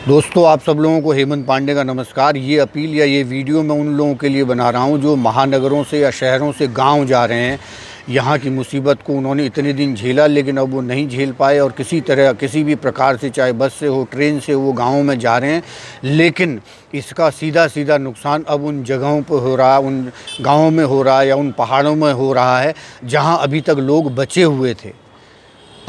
दोस्तों, आप सब लोगों को हेमंत पांडे का नमस्कार। ये अपील या ये वीडियो मैं उन लोगों के लिए बना रहा हूँ जो महानगरों से या शहरों से गांव जा रहे हैं। यहाँ की मुसीबत को उन्होंने इतने दिन झेला, लेकिन अब वो नहीं झेल पाए और किसी तरह किसी भी प्रकार से, चाहे बस से हो, ट्रेन से, वो गाँव में जा रहे हैं। लेकिन इसका सीधा सीधा नुकसान अब उन जगहों पर हो रहा, उन गाँवों में हो रहा है या उन पहाड़ों में हो रहा है जहाँ अभी तक लोग बचे हुए थे।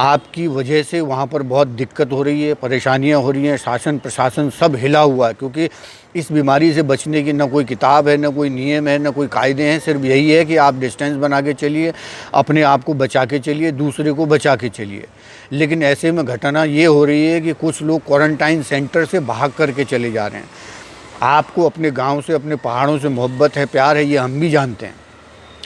आपकी वजह से वहाँ पर बहुत दिक्कत हो रही है, परेशानियाँ हो रही हैं, शासन प्रशासन सब हिला हुआ है, क्योंकि इस बीमारी से बचने की ना कोई किताब है, ना कोई नियम है, ना कोई कायदे हैं। सिर्फ यही है कि आप डिस्टेंस बना के चलिए, अपने आप को बचा के चलिए, दूसरे को बचा के चलिए। लेकिन ऐसे में घटना ये हो रही है कि कुछ लोग क्वारंटाइन सेंटर से भाग करके चले जा रहे हैं। आपको अपने गाँव से, अपने पहाड़ों से मोहब्बत है, प्यार है, ये हम भी जानते हैं।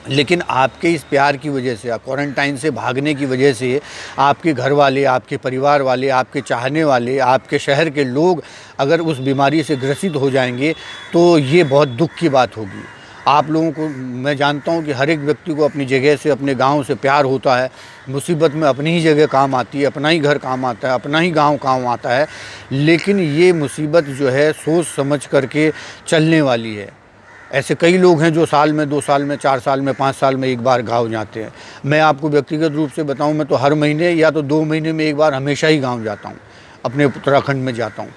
लेकिन आपके इस प्यार की वजह से, क्वारंटाइन से भागने की वजह से, आपके घर वाले, आपके परिवार वाले, आपके चाहने वाले, आपके शहर के लोग अगर उस बीमारी से ग्रसित हो जाएंगे तो ये बहुत दुख की बात होगी। आप लोगों को मैं जानता हूँ कि हर एक व्यक्ति को अपनी जगह से, अपने गांव से प्यार होता है। मुसीबत में अपनी ही जगह काम आती है, अपना ही घर काम आता है, अपना ही गांव काम आता है। लेकिन ये मुसीबत जो है सोच समझ करके चलने वाली है। ऐसे कई लोग हैं जो साल में, 2 साल में, 4 साल में, 5 साल में एक बार गाँव जाते हैं। मैं आपको व्यक्तिगत रूप से बताऊं, मैं तो हर महीने या तो 2 महीने में एक बार हमेशा ही गाँव जाता हूं, अपने उत्तराखंड में जाता हूं।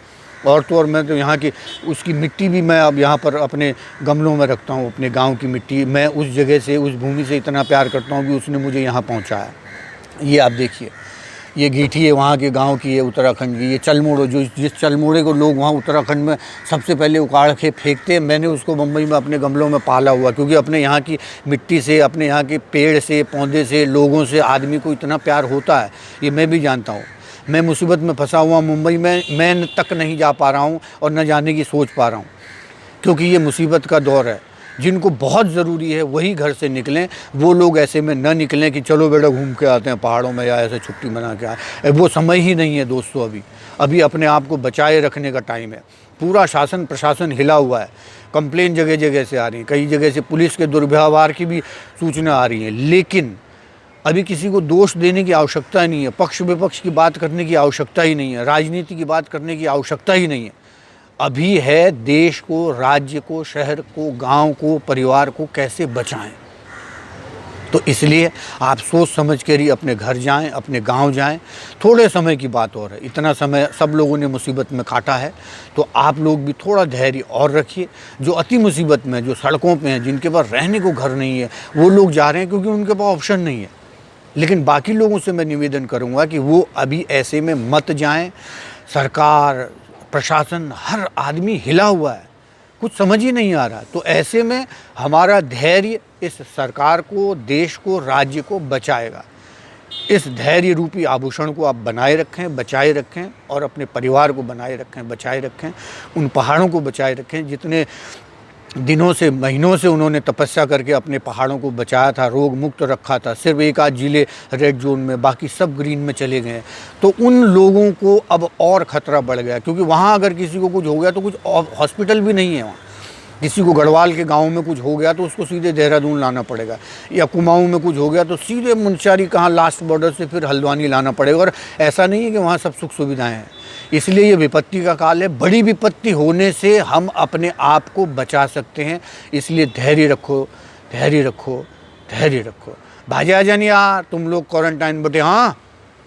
और तो और मैं तो यहाँ की उसकी मिट्टी भी मैं अब यहाँ पर अपने गमलों में रखता हूँ। अपने गाँव की मिट्टी मैं उस जगह से, उस भूमि से इतना प्यार करता हूँ कि उसने मुझे यहाँ पहुँचाया। ये आप देखिए, ये गीठी है वहाँ के गांव की है, उत्तराखंड की। ये चलमोड़ो, जो जिस चलमोड़े को लोग वहाँ उत्तराखंड में सबसे पहले उखाड़ के फेंकते हैं, मैंने उसको मुंबई में अपने गमलों में पाला हुआ, क्योंकि अपने यहाँ की मिट्टी से, अपने यहाँ के पेड़ से, पौधे से, लोगों से आदमी को इतना प्यार होता है, ये मैं भी जानता हूँ। मैं मुसीबत में फंसा हुआ मुंबई में, मैं तक नहीं जा पा रहा हूँ और न जाने की सोच पा रहा हूँ, क्योंकि ये मुसीबत का दौर है। जिनको बहुत ज़रूरी है वही घर से निकलें। वो लोग ऐसे में न निकलें कि चलो बेटा घूम के आते हैं पहाड़ों में या ऐसे छुट्टी मना के आए। वो समय ही नहीं है दोस्तों। अभी अपने आप को बचाए रखने का टाइम है। पूरा शासन प्रशासन हिला हुआ है। कंप्लेन जगह जगह से आ रही है, कई जगह से पुलिस के दुर्व्यवहार की भी सूचना आ रही है। लेकिन अभी किसी को दोष देने की आवश्यकता ही नहीं है, पक्ष विपक्ष की बात करने की आवश्यकता ही नहीं है, राजनीति की बात करने की आवश्यकता ही नहीं है। अभी है देश को, राज्य को, शहर को, गांव को, परिवार को कैसे बचाएं। तो इसलिए आप सोच समझ कर ही अपने घर जाएं, अपने गांव जाएं। थोड़े समय की बात और है, इतना समय सब लोगों ने मुसीबत में काटा है, तो आप लोग भी थोड़ा धैर्य और रखिए। जो अति मुसीबत में, जो सड़कों पे हैं, जिनके पास रहने को घर नहीं है, वो लोग जा रहे हैं क्योंकि उनके पास ऑप्शन नहीं है। लेकिन बाकी लोगों से मैं निवेदन करूँगा कि वो अभी ऐसे में मत जाएँ। सरकार, प्रशासन, हर आदमी हिला हुआ है, कुछ समझ ही नहीं आ रहा। तो ऐसे में हमारा धैर्य इस सरकार को, देश को, राज्य को बचाएगा। इस धैर्य रूपी आभूषण को आप बनाए रखें, बचाए रखें, और अपने परिवार को बनाए रखें, बचाए रखें। उन पहाड़ों को बचाए रखें जितने दिनों से, महीनों से उन्होंने तपस्या करके अपने पहाड़ों को बचाया था, रोग मुक्त रखा था। सिर्फ एक आध जिले रेड जोन में, बाकी सब ग्रीन में चले गए। तो उन लोगों को अब और ख़तरा बढ़ गया, क्योंकि वहाँ अगर किसी को कुछ हो गया तो कुछ हॉस्पिटल भी नहीं है वहाँ। किसी को गढ़वाल के गांव में कुछ हो गया तो उसको सीधे देहरादून लाना पड़ेगा, या कुमाऊं में कुछ हो गया तो सीधे मुंशियारी, कहाँ लास्ट बॉर्डर से फिर हल्द्वानी लाना पड़ेगा। और ऐसा नहीं है कि वहाँ सब सुख सुविधाएं हैं। इसलिए ये विपत्ति का काल है। बड़ी विपत्ति होने से हम अपने आप को बचा सकते हैं। इसलिए धैर्य रखो, धैर्य रखो, धैर्य रखो। भाई आ जानी यार तुम लोग क्वारंटाइन बटे। हाँ,